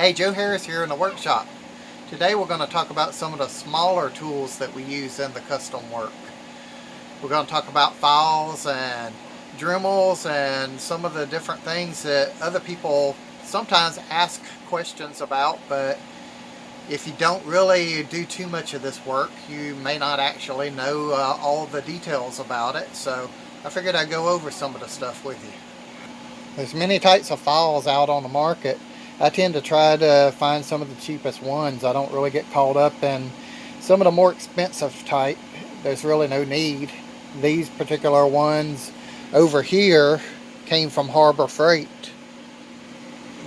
Hey, Joe Harris here in the workshop. Today we're going to talk about some of the smaller tools that we use in the custom work. We're going to talk about files and Dremels and some of the different things that other people sometimes ask questions about, but if you don't really do too much of this work, you may not actually know all the details about it, so I figured I'd go over some of the stuff with you. There's many types of files out on the market. I tend to try to find some of the cheapest ones. I don't really get caught up in some of the more expensive type. There's really no need. These particular ones over here came from Harbor Freight.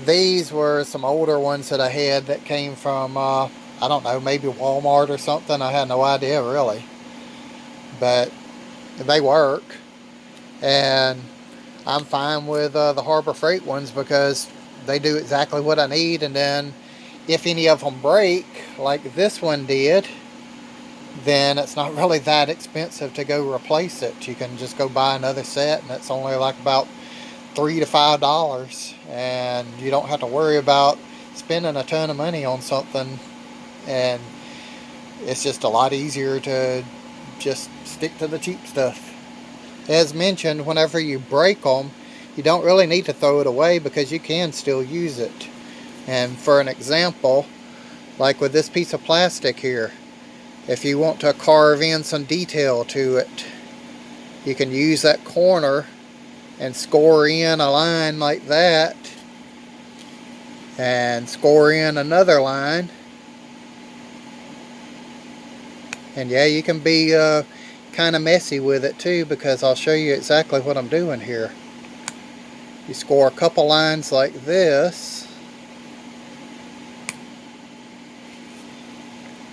These were some older ones that I had that came from, I don't know, maybe Walmart or something. I had no idea really. But they work. And I'm fine with the Harbor Freight ones because they do exactly what I need. And then if any of them break, like this one did, then it's not really that expensive to go replace it. You can just go buy another set, and it's only like about $3 to $5, and you don't have to worry about spending a ton of money on something. And it's just a lot easier to just stick to the cheap stuff. As mentioned, whenever you break them, you don't really need to throw it away because you can still use it. And for an example, like with this piece of plastic here, if you want to carve in some detail to it, you can use that corner and score in a line like that, and score in another line. And yeah, you can be kind of messy with it too, because I'll show you exactly what I'm doing here. You score a couple lines like this,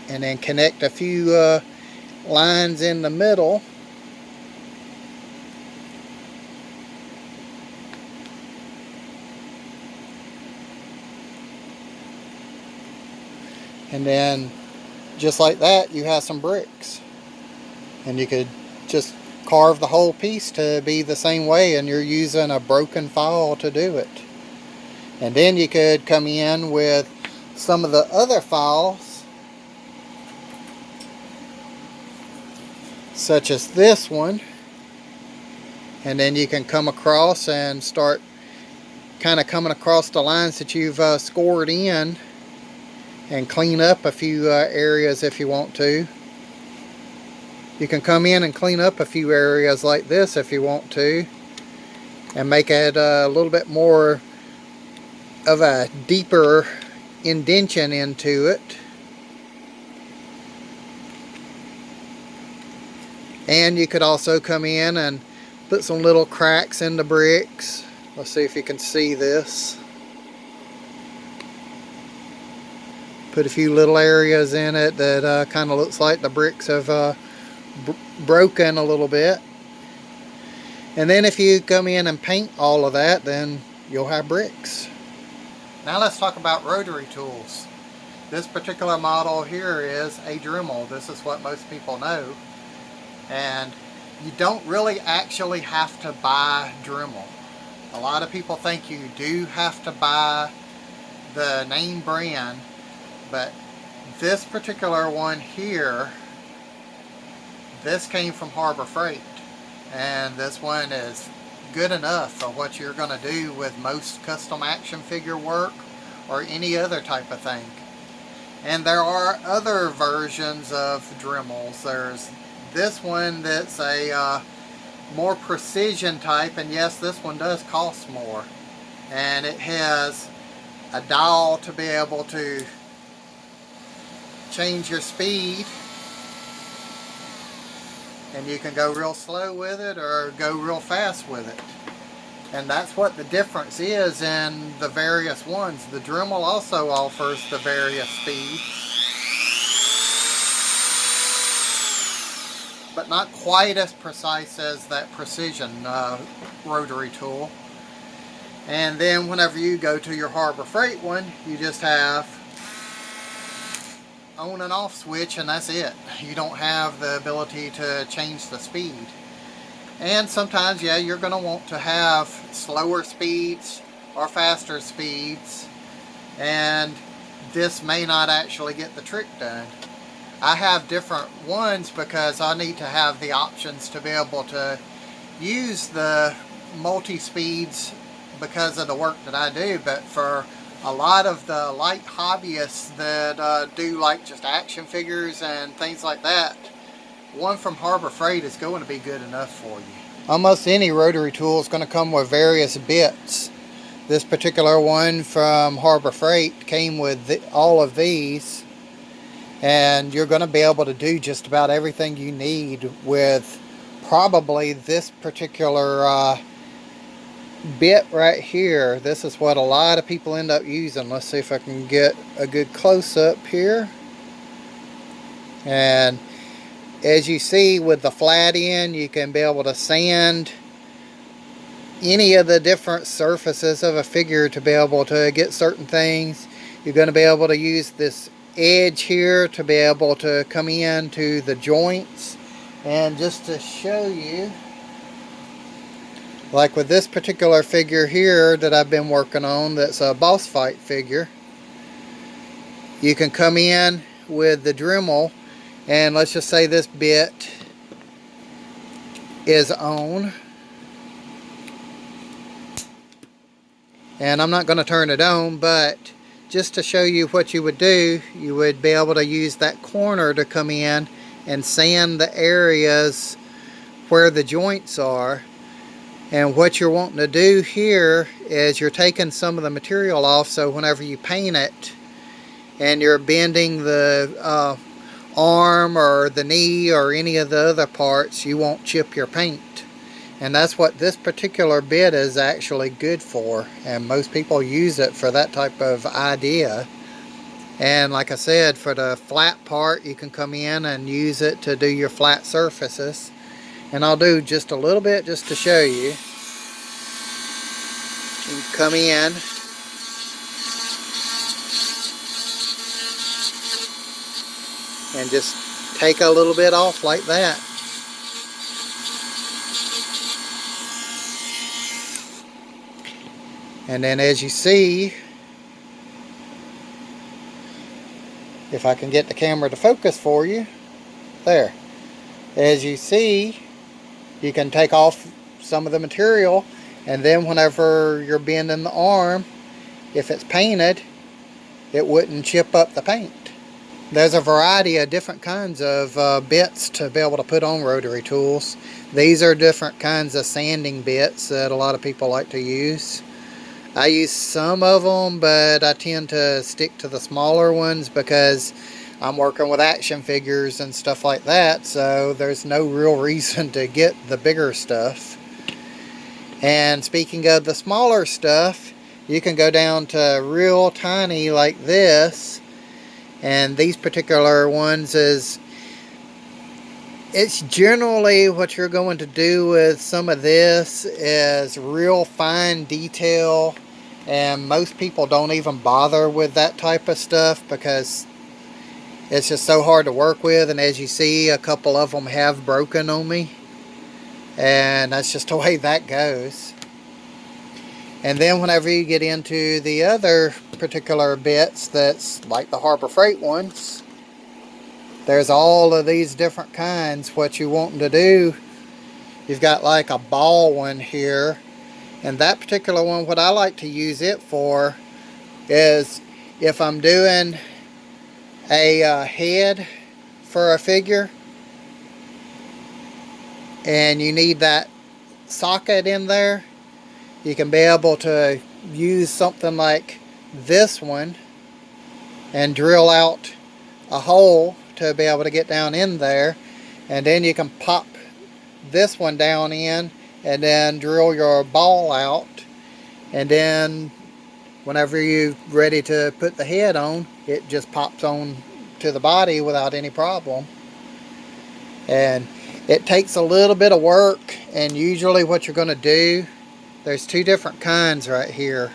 and then connect a few lines in the middle, and then just like that you have some bricks, and you could just carve the whole piece to be the same way, and you're using a broken file to do it. And then you could come in with some of the other files, such as this one, and then you can come across and start kind of coming across the lines that you've scored in, and clean up a few areas if you want to. You can come in and clean up a few areas like this if you want to, and make it a little bit more of a deeper indentation into it. And you could also come in and put some little cracks in the bricks. Let's see if you can see this. Put a few little areas in it that kind of looks like the bricks have broken a little bit. And then if you come in and paint all of that, then you'll have bricks. Now let's talk about rotary tools. This particular model here is a Dremel. This is what most people know. And you don't really actually have to buy Dremel. A lot of people think you do have to buy the name brand, but this particular one here, this came from Harbor Freight, and this one is good enough for what you're going to do with most custom action figure work or any other type of thing. And there are other versions of Dremels. There's this one that's a more precision type, and yes, this one does cost more, and it has a dial to be able to change your speed, and you can go real slow with it or go real fast with it. And that's what the difference is in the various ones. The Dremel also offers the various speeds, but not quite as precise as that precision rotary tool. And then whenever you go to your Harbor Freight one, you just have on and off switch, and that's it. You don't have the ability to change the speed. And sometimes, yeah, you're going to want to have slower speeds or faster speeds. and this may not actually get the trick done. I have different ones because I need to have the options to be able to use the multi-speeds because of the work that I do, but for a lot of the light hobbyists that do like just action figures and things like that, one from Harbor Freight is going to be good enough for you. Almost any rotary tool is going to come with various bits. This particular one from Harbor Freight came with all of these, and you're going to be able to do just about everything you need with probably this particular bit right here. This is what a lot of people end up using. Let's see if I can get a good close-up here. And as you see with the flat end, you can be able to sand any of the different surfaces of a figure to be able to get certain things. You're going to be able to use this edge here to be able to come into the joints. And just to show you, like with this particular figure here that I've been working on, that's a boss fight figure, you can come in with the Dremel, and let's just say this bit is on, and I'm not going to turn it on, but just to show you what you would do, you would be able to use that corner to come in and sand the areas where the joints are. And what you're wanting to do here is you're taking some of the material off, so whenever you paint it and you're bending the arm or the knee or any of the other parts, you won't chip your paint. And that's what this particular bit is actually good for, and most people use it for that type of idea. And like I said, for the flat part, you can come in and use it to do your flat surfaces. And I'll do just a little bit just to show you. You can come in and just take a little bit off like that. And then as you see, if I can get the camera to focus for you, there. As you see, you can take off some of the material, and then whenever you're bending the arm, if it's painted, it wouldn't chip up the paint. There's a variety of different kinds of bits to be able to put on rotary tools. These are different kinds of sanding bits that a lot of people like to use. I use some of them, but I tend to stick to the smaller ones because I'm working with action figures and stuff like that, so there's no real reason to get the bigger stuff. And speaking of the smaller stuff, you can go down to real tiny like this, and these particular ones it's generally what you're going to do with some of this is real fine detail, and most people don't even bother with that type of stuff because it's just so hard to work with. And as you see, a couple of them have broken on me, and that's just the way that goes. And then whenever you get into the other particular bits, that's like the Harbor Freight ones, there's all of these different kinds. What you wanting to do, you've got like a ball one here, and that particular one, what I like to use it for is if I'm doing a head for a figure and you need that socket in there, you can be able to use something like this one and drill out a hole to be able to get down in there, and then you can pop this one down in and then drill your ball out, and then whenever you're ready to put the head on, it just pops on to the body without any problem. And it takes a little bit of work, and usually what you're going to do, there's two different kinds right here.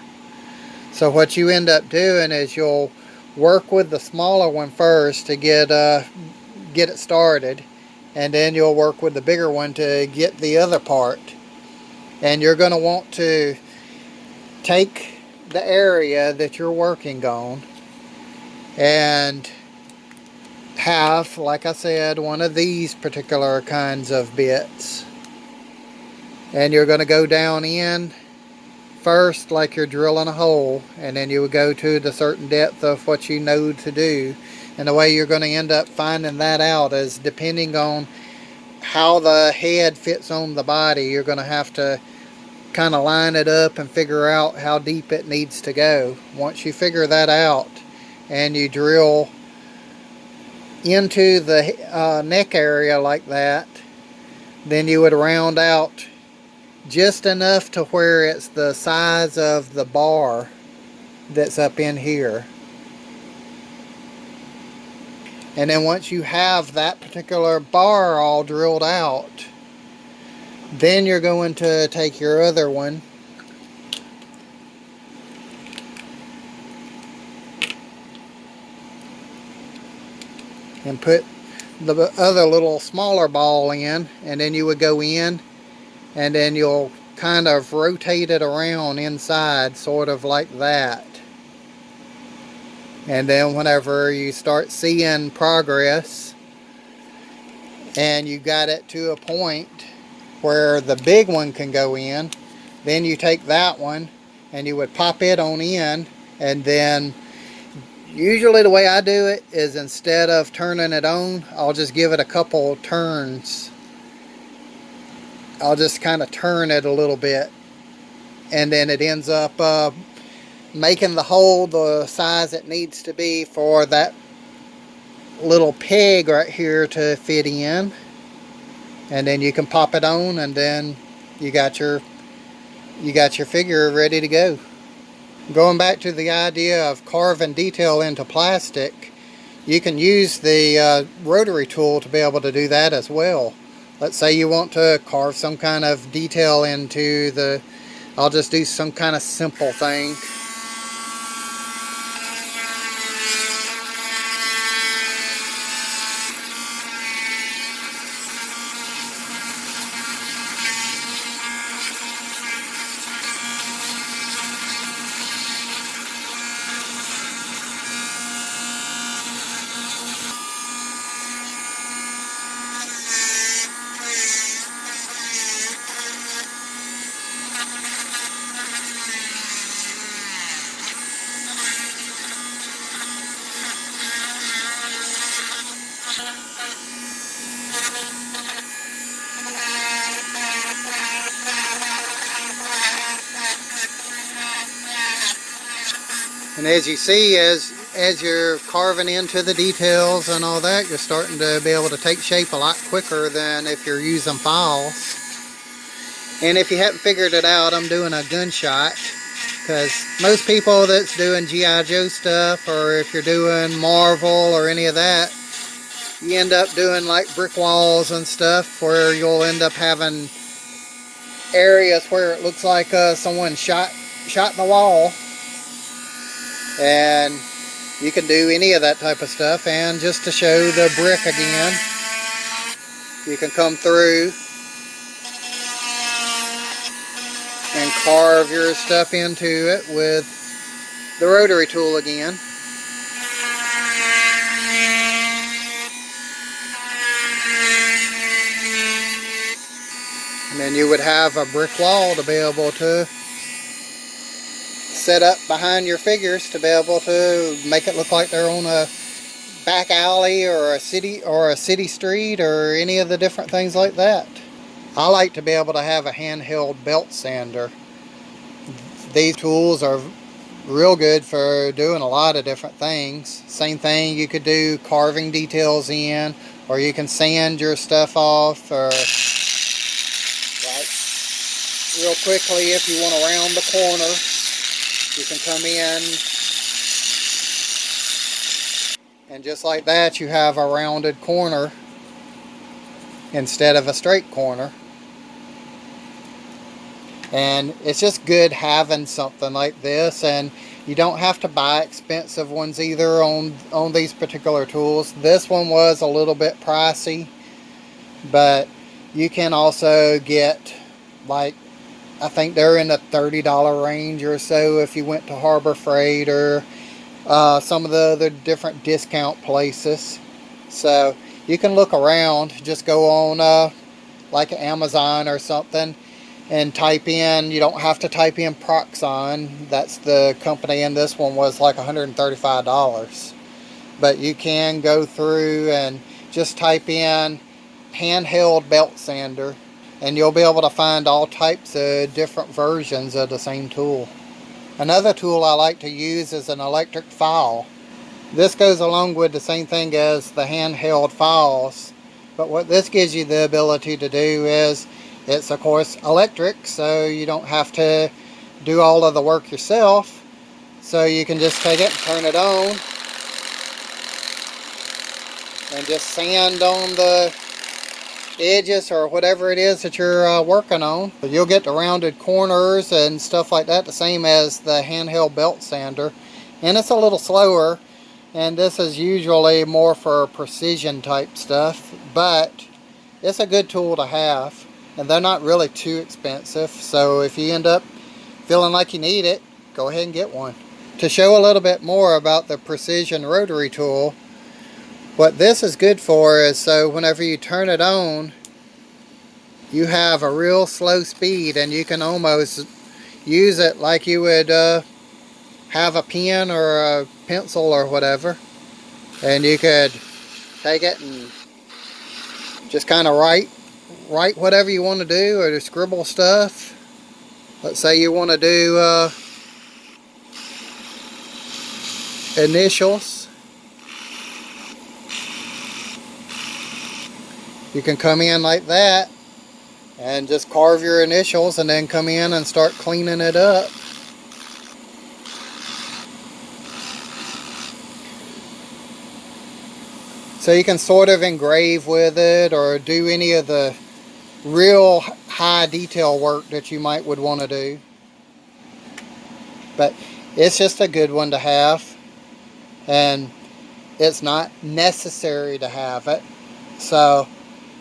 So what you end up doing is you'll work with the smaller one first to get it started, and then you'll work with the bigger one to get the other part. And you're going to want to take the area that you're working on, and have, like I said, one of these particular kinds of bits. And you're going to go down in first like you're drilling a hole, and then you would go to the certain depth of what you know to do. And the way you're going to end up finding that out is depending on how the head fits on the body. You're going to have to kind of line it up and figure out how deep it needs to go. Once you figure that out and you drill into the neck area like that, then you would round out just enough to where it's the size of the bar that's up in here. And then once you have that particular bar all drilled out, then you're going to take your other one and put the other little smaller ball in, and then you would go in, and then you'll kind of rotate it around inside, sort of like that. And then whenever you start seeing progress and you got it to a point where the big one can go in, then you take that one and you would pop it on in. And then usually the way I do it is, instead of turning it on, I'll just give it a couple turns. I'll just kind of turn it a little bit, and then it ends up making the hole the size it needs to be for that little peg right here to fit in. And then you can pop it on, and then you got your figure ready to go. Going back to the idea of carving detail into plastic, you can use the rotary tool to be able to do that as well. Let's say you want to carve some kind of detail into the, I'll just do some kind of simple thing. And as you see, as you're carving into the details and all that, you're starting to be able to take shape a lot quicker than if you're using files. And if you haven't figured it out, I'm doing a gunshot, because most people that's doing G.I. Joe stuff, or if you're doing Marvel or any of that, you end up doing like brick walls and stuff where you'll end up having areas where it looks like someone shot in the wall. And you can do any of that type of stuff. And just to show the brick again, you can come through and carve your stuff into it with the rotary tool again. And then you would have a brick wall to be able to set up behind your figures, to be able to make it look like they're on a back alley or a city street or any of the different things like that. I like to be able to have a handheld belt sander. These tools are real good for doing a lot of different things. Same thing, you could do carving details in, or you can sand your stuff off, or like real quickly, if you want to round the corner, you can come in, and just like that, you have a rounded corner instead of a straight corner. And it's just good having something like this, and you don't have to buy expensive ones either on these particular tools. This one was a little bit pricey, but you can also get like I think they're in the $30 range or so if you went to Harbor Freight or some of the other different discount places. So you can look around, just go on like Amazon or something and type in, you don't have to type in Proxon, that's the company, and this one was like $135. But you can go through and just type in handheld belt sander, and you'll be able to find all types of different versions of the same tool. Another tool I like to use is an electric file. This goes along with the same thing as the handheld files, but what this gives you the ability to do is, it's of course electric, so you don't have to do all of the work yourself. So you can just take it and turn it on and just sand on the edges or whatever it is that you're working on. You'll get the rounded corners and stuff like that, the same as the handheld belt sander, and it's a little slower, and this is usually more for precision type stuff, but it's a good tool to have, and they're not really too expensive. So if you end up feeling like you need it, go ahead and get one. To show a little bit more about the precision rotary tool, what this is good for is, so whenever you turn it on, you have a real slow speed, and you can almost use it like you would have a pen or a pencil or whatever. And you could take it and just kind of write whatever you want to do, or to scribble stuff. Let's say you want to do initials. You can come in like that and just carve your initials, and then come in and start cleaning it up. So you can sort of engrave with it, or do any of the real high detail work that you would want to do. But it's just a good one to have, and it's not necessary to have it. So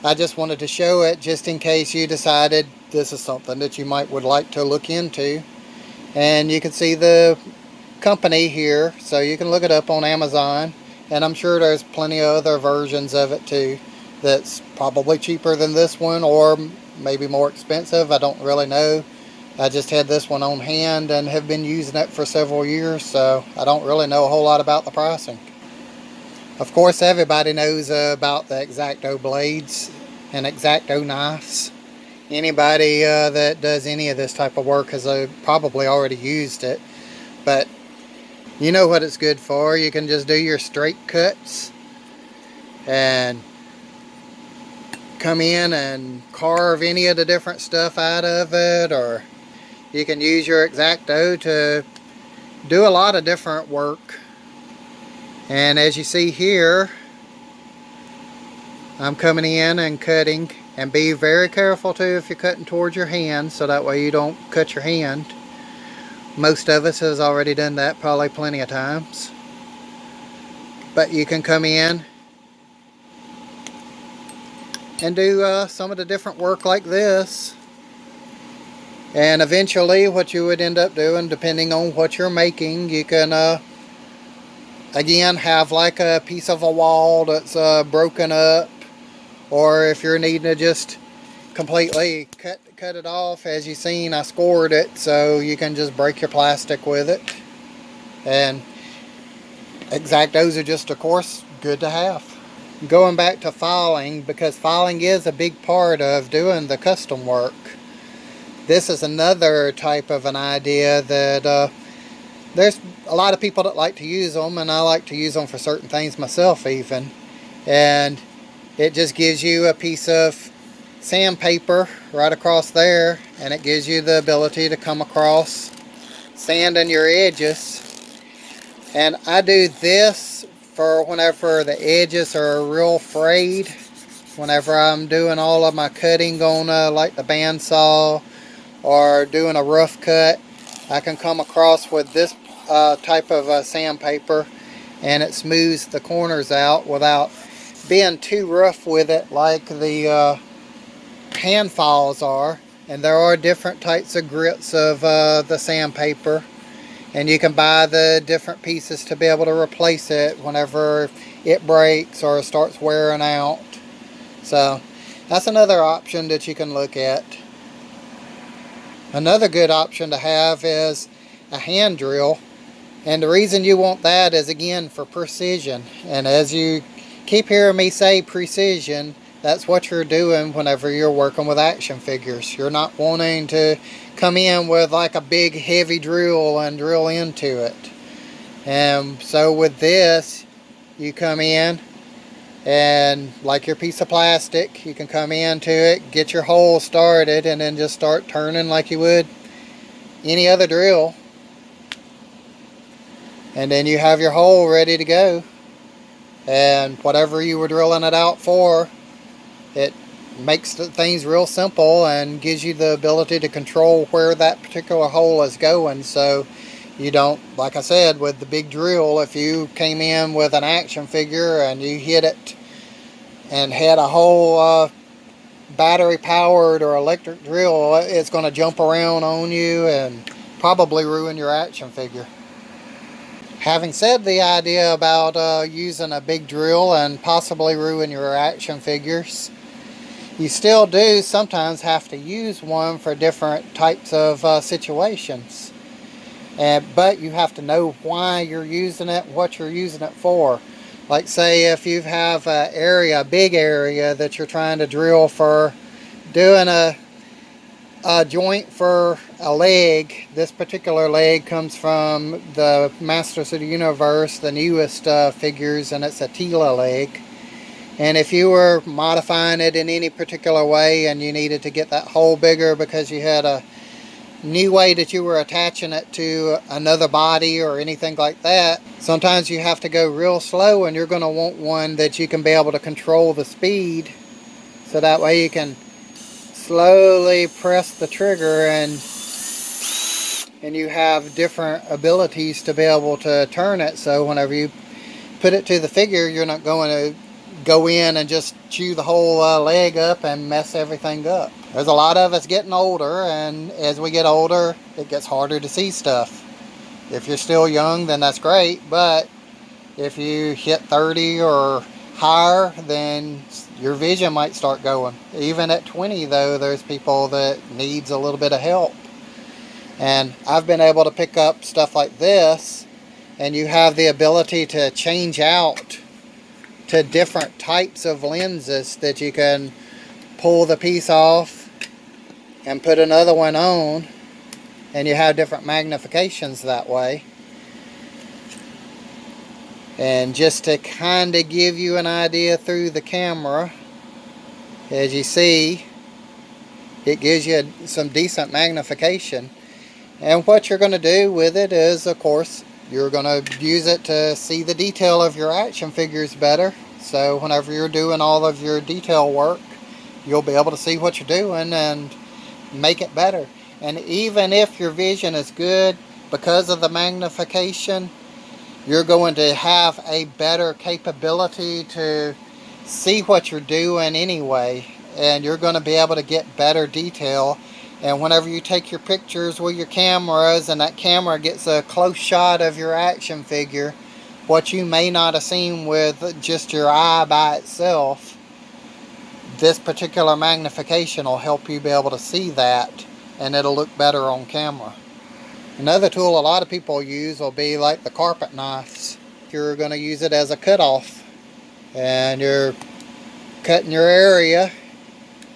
I just wanted to show it just in case you decided this is something that you would like to look into. And you can see the company here, so you can look it up on Amazon, and I'm sure there's plenty of other versions of it too that's probably cheaper than this one, or maybe more expensive. I don't really know. I just had this one on hand and have been using it for several years, so I don't really know a whole lot about the pricing. Of course, everybody knows about the Exacto blades and Exacto knives. Anybody that does any of this type of work has probably already used it. But you know what it's good for. You can just do your straight cuts and come in and carve any of the different stuff out of it, or you can use your Exacto to do a lot of different work. And as you see here, I'm coming in and cutting, and be very careful too if you're cutting towards your hand, so that way you don't cut your hand. Most of us has already done that probably plenty of times. But you can come in and do some of the different work like this. And eventually what you would end up doing, depending on what you're making, you can again have like a piece of a wall that's broken up, or if you're needing to just completely cut it off, as you've seen I scored it, so you can just break your plastic with it. And Exactos are just of course good to have. Going back to filing, because filing is a big part of doing the custom work, this is another type of an idea that there's a lot of people that like to use them, and I like to use them for certain things myself even. And it just gives you a piece of sandpaper right across there, and it gives you the ability to come across sanding your edges. And I do this for whenever the edges are real frayed, whenever I'm doing all of my cutting on like the bandsaw, or doing a rough cut. I can come across with this type of sandpaper, and it smooths the corners out without being too rough with it like the hand files are. And there are different types of grits of the sandpaper, and you can buy the different pieces to be able to replace it whenever it breaks or starts wearing out. So that's another option that you can look at. Another good option to have is a hand drill, and the reason you want that is, again, for precision. And as you keep hearing me say precision, that's what you're doing whenever you're working with action figures. You're not wanting to come in with like a big heavy drill and drill into it. And so with this, you come in and, like your piece of plastic, you can come into it, get your hole started, and then just start turning like you would any other drill. And then you have your hole ready to go. And whatever you were drilling it out for, it makes things real simple and gives you the ability to control where that particular hole is going. So you don't, like I said, with the big drill, if you came in with an action figure and you hit it and had a whole battery powered or electric drill, it's going to jump around on you and probably ruin your action figure. Having said the idea about using a big drill and possibly ruin your action figures, you still do sometimes have to use one for different types of situations. But you have to know why you're using it, what you're using it for. Like, say if you have an area, a big area that you're trying to drill for doing a joint for a leg. This particular leg comes from the Masters of the Universe, the newest figures, and it's a Tila leg. And if you were modifying it in any particular way and you needed to get that hole bigger because you had a new way that you were attaching it to another body or anything like that, sometimes you have to go real slow, and you're going to want one that you can be able to control the speed, so that way you can slowly press the trigger and you have different abilities to be able to turn it. So whenever you put it to the figure, you're not going to go in and just chew the whole leg up and mess everything up. There's a lot of us getting older, and as we get older, it gets harder to see stuff. If you're still young, then that's great, but if you hit 30 or higher, then your vision might start going. Even at 20, though, there's people that needs a little bit of help. And I've been able to pick up stuff like this, and you have the ability to change out to different types of lenses that you can pull the piece off and put another one on, and you have different magnifications that way. And just to kind of give you an idea through the camera, as you see, it gives you some decent magnification. And what you're going to do with it is, of course, you're going to use it to see the detail of your action figures better. So whenever you're doing all of your detail work, you'll be able to see what you're doing and make it better. And even if your vision is good, because of the magnification, you're going to have a better capability to see what you're doing anyway, and you're going to be able to get better detail. And whenever you take your pictures with your cameras and that camera gets a close shot of your action figure, what you may not have seen with just your eye by itself, this particular magnification will help you be able to see that, and it'll look better on camera. Another tool a lot of people use will be like the carpet knives. You're going to use it as a cutoff, and you're cutting your area,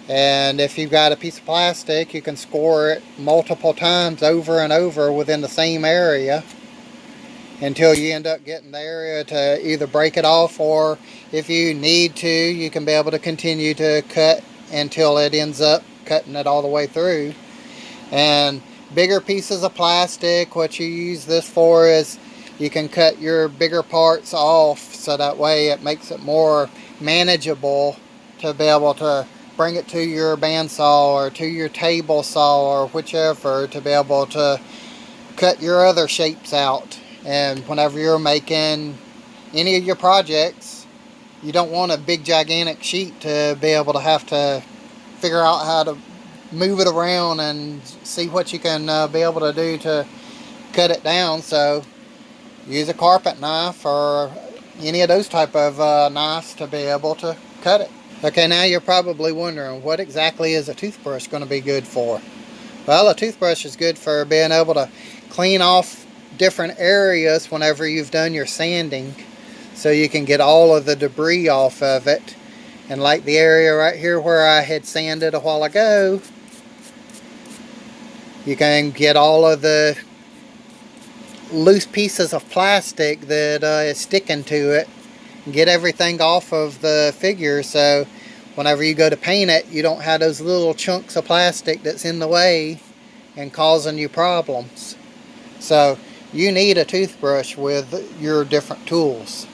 and if you've got a piece of plastic, you can score it multiple times over and over within the same area until you end up getting the area to either break it off, or if you need to, you can be able to continue to cut until it ends up cutting it all the way through. And bigger pieces of plastic, what you use this for is you can cut your bigger parts off, so that way it makes it more manageable to be able to bring it to your bandsaw or to your table saw or whichever, to be able to cut your other shapes out. And whenever you're making any of your projects, you don't want a big gigantic sheet to be able to have to figure out how to move it around and see what you can be able to do to cut it down. So use a carpet knife or any of those type of knives to be able to cut it. Okay, now you're probably wondering, what exactly is a toothbrush going to be good for? Well, a toothbrush is good for being able to clean off different areas whenever you've done your sanding, so you can get all of the debris off of it. And like the area right here where I had sanded a while ago, you can get all of the loose pieces of plastic that is sticking to it, and get everything off of the figure, so whenever you go to paint it, you don't have those little chunks of plastic that's in the way and causing you problems. So you need a toothbrush with your different tools.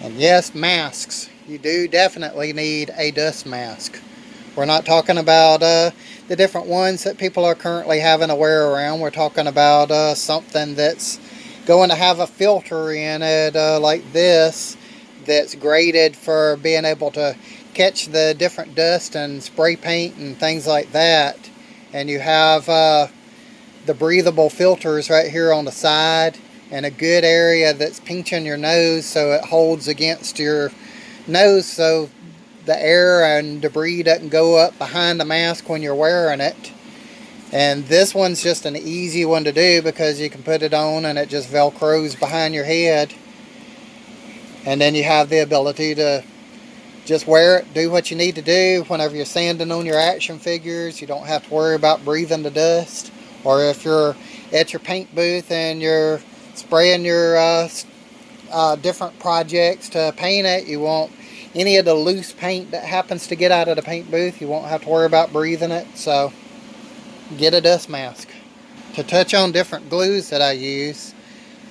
And yes, masks. You do definitely need a dust mask. We're not talking about the different ones that people are currently having to wear around. We're talking about something that's going to have a filter in it like this, that's graded for being able to catch the different dust and spray paint and things like that. And you have the breathable filters right here on the side, and a good area that's pinching your nose so it holds against your nose so the air and debris doesn't go up behind the mask when you're wearing it. And this one's just an easy one to do because you can put it on and it just velcros behind your head. And then you have the ability to just wear it, do what you need to do whenever you're sanding on your action figures. You don't have to worry about breathing the dust. Or if you're at your paint booth and you're spraying your different projects to paint it, you won't, any of the loose paint that happens to get out of the paint booth, you won't have to worry about breathing it. So get a dust mask. To touch on different glues that I use,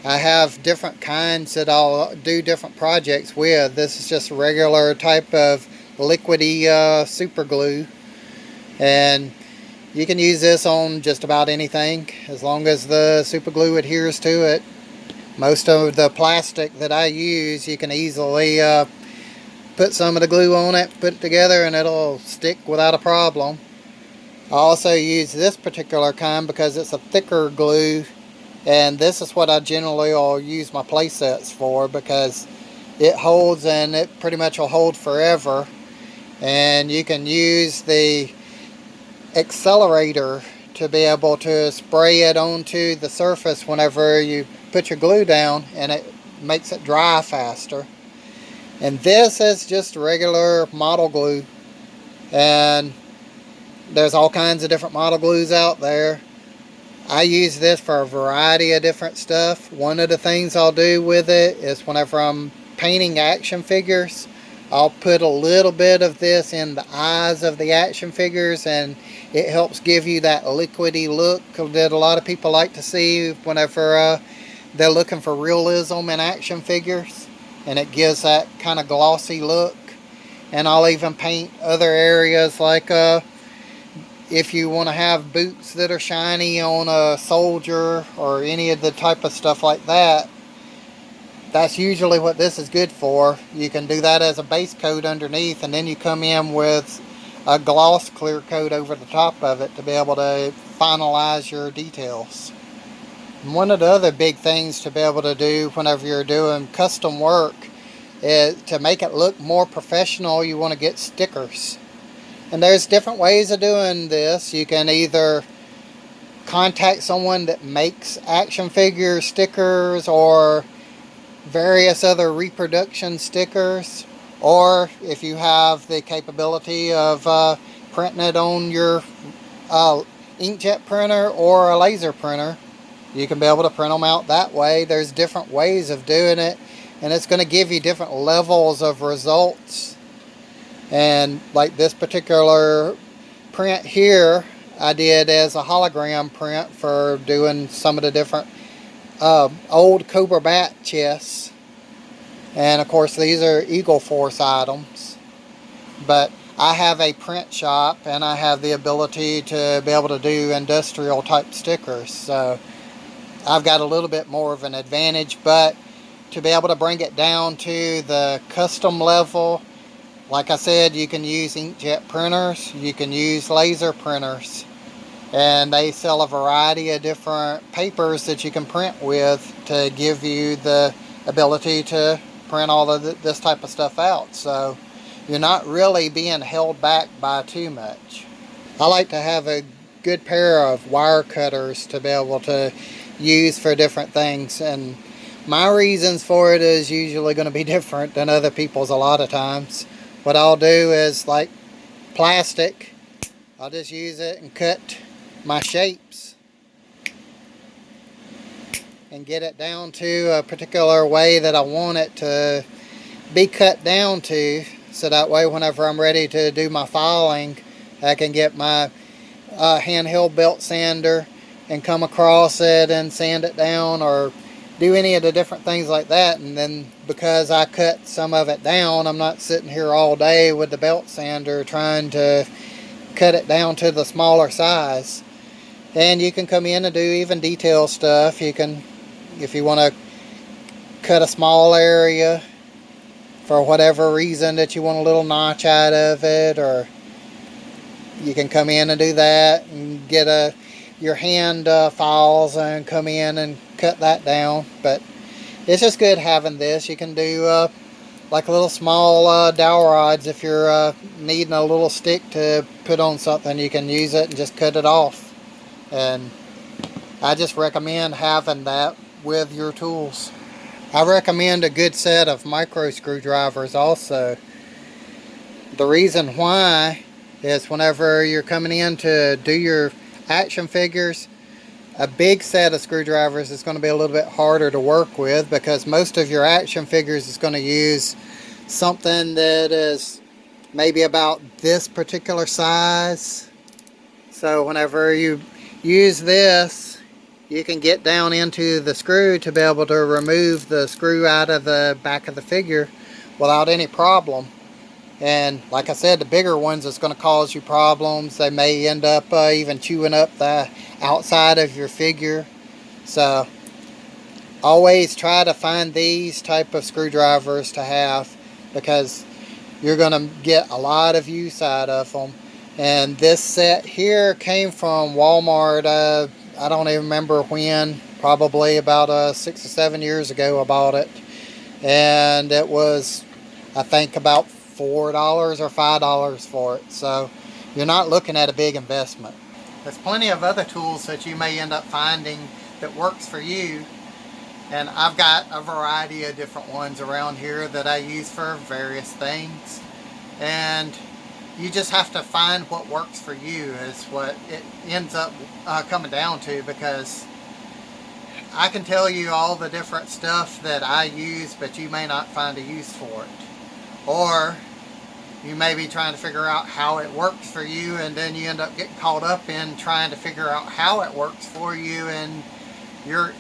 I have different kinds that I'll do different projects with. This is just a regular type of liquidy super glue, and you can use this on just about anything as long as the super glue adheres to it. Most of the plastic that I use, you can easily put some of the glue on it, put it together, and it'll stick without a problem. I also use this particular kind because it's a thicker glue, and this is what I generally will use my play sets for, because it holds, and it pretty much will hold forever. And you can use the accelerator to be able to spray it onto the surface whenever you put your glue down, and it makes it dry faster. And this is just regular model glue, and there's all kinds of different model glues out there. I use this for a variety of different stuff. One of the things I'll do with it is whenever I'm painting action figures, I'll put a little bit of this in the eyes of the action figures, and it helps give you that liquidy look that a lot of people like to see whenever they're looking for realism in action figures, and it gives that kind of glossy look. And I'll even paint other areas, like if you want to have boots that are shiny on a soldier or any of the type of stuff like that, that's usually what this is good for. You can do that as a base coat underneath, and then you come in with a gloss clear coat over the top of it to be able to finalize your details. And one of the other big things to be able to do whenever you're doing custom work is to make it look more professional. You want to get stickers. And there's different ways of doing this. You can either contact someone that makes action figure stickers or various other reproduction stickers, or if you have the capability of printing it on your inkjet printer or a laser printer, you can be able to print them out that way. There's different ways of doing it, and it's going to give you different levels of results. And like this particular print here, I did as a hologram print for doing some of the different old Cobra Bat chests. And of course these are Eagle Force items. But I have a print shop, and I have the ability to be able to do industrial type stickers. So I've got a little bit more of an advantage, but to be able to bring it down to the custom level, like I said, you can use inkjet printers, you can use laser printers. And they sell a variety of different papers that you can print with to give you the ability to print all of this type of stuff out. So you're not really being held back by too much. I like to have a good pair of wire cutters to be able to use for different things, and my reasons for it is usually going to be different than other people's a lot of times. What I'll do is, like plastic, I'll just use it and cut my shapes and get it down to a particular way that I want it to be cut down to, so that way whenever I'm ready to do my filing, I can get my handheld belt sander and come across it and sand it down, or do any of the different things like that. And then because I cut some of it down, I'm not sitting here all day with the belt sander trying to cut it down to the smaller size. And you can come in and do even detail stuff. You can, if you want to cut a small area for whatever reason that you want a little notch out of it, or you can come in and do that and get your hand files and come in and cut that down. But it's just good having this. You can do like little small dowel rods. If you're needing a little stick to put on something, you can use it and just cut it off. And I just recommend having that with your tools. I recommend a good set of micro screwdrivers also. The reason why is whenever you're coming in to do your action figures, a big set of screwdrivers is going to be a little bit harder to work with, because most of your action figures is going to use something that is maybe about this particular size. So whenever you use this, you can get down into the screw to be able to remove the screw out of the back of the figure without any problem. And like I said, the bigger ones is going to cause you problems. They may end up even chewing up the outside of your figure. So always try to find these type of screwdrivers to have, because you're going to get a lot of use out of them. And this set here came from Walmart. I don't even remember when, probably about 6 or 7 years ago I bought it. And it was, I think, about $4 or $5 for it. So you're not looking at a big investment. There's plenty of other tools that you may end up finding that works for you. And I've got a variety of different ones around here that I use for various things. And you just have to find what works for you, is what it ends up coming down to, because I can tell you all the different stuff that I use, but you may not find a use for it. Or you may be trying to figure out how it works for you, and then you end up getting caught up in trying to figure out how it works for you, and you're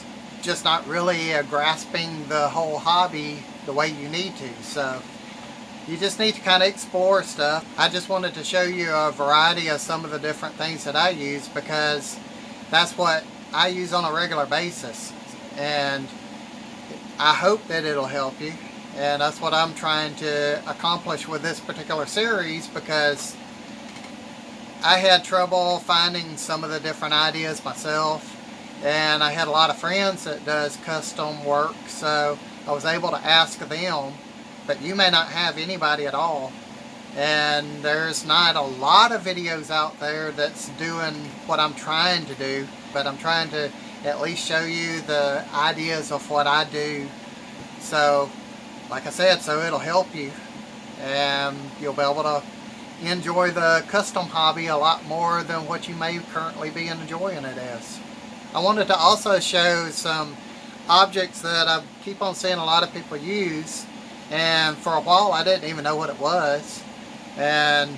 just not really grasping the whole hobby the way you need to. So you just need to kind of explore stuff. I just wanted to show you a variety of some of the different things that I use, because that's what I use on a regular basis, and I hope that it'll help you. And that's what I'm trying to accomplish with this particular series, because I had trouble finding some of the different ideas myself, and I had a lot of friends that does custom work, so I was able to ask them. But you may not have anybody at all, and there's not a lot of videos out there that's doing what I'm trying to do, but I'm trying to at least show you the ideas of what I do. So like I said, so it'll help you, and you'll be able to enjoy the custom hobby a lot more than what you may currently be enjoying it as. I wanted to also show some objects that I keep on seeing a lot of people use, and for a while I didn't even know what it was, and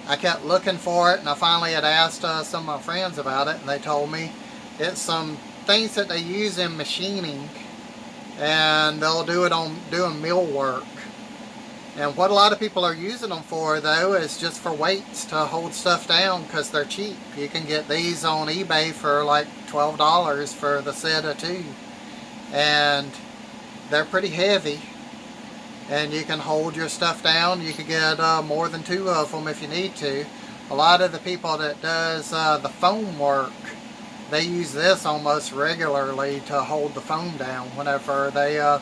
I kept looking for it, and I finally had asked some of my friends about it, and they told me it's some things that they use in machining, and they'll do it on doing mill work. And what a lot of people are using them for, though, is just for weights to hold stuff down, because they're cheap. You can get these on eBay for like $12 for the set of 2, and they're pretty heavy, and you can hold your stuff down. You can get more than 2 of them if you need to, A lot of the people that does the foam work, they use this almost regularly to hold the foam down whenever they are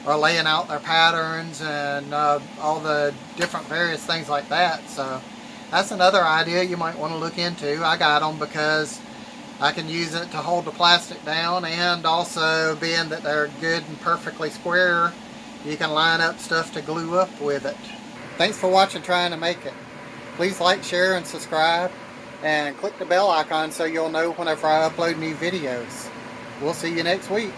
laying out their patterns and all the different various things like that. So that's another idea you might want to look into. I got them because I can use it to hold the plastic down, and also being that they're good and perfectly square, you can line up stuff to glue up with it. Thanks for watching Trying to Make It. Please like, share, and subscribe, and click the bell icon so you'll know whenever I upload new videos. We'll see you next week.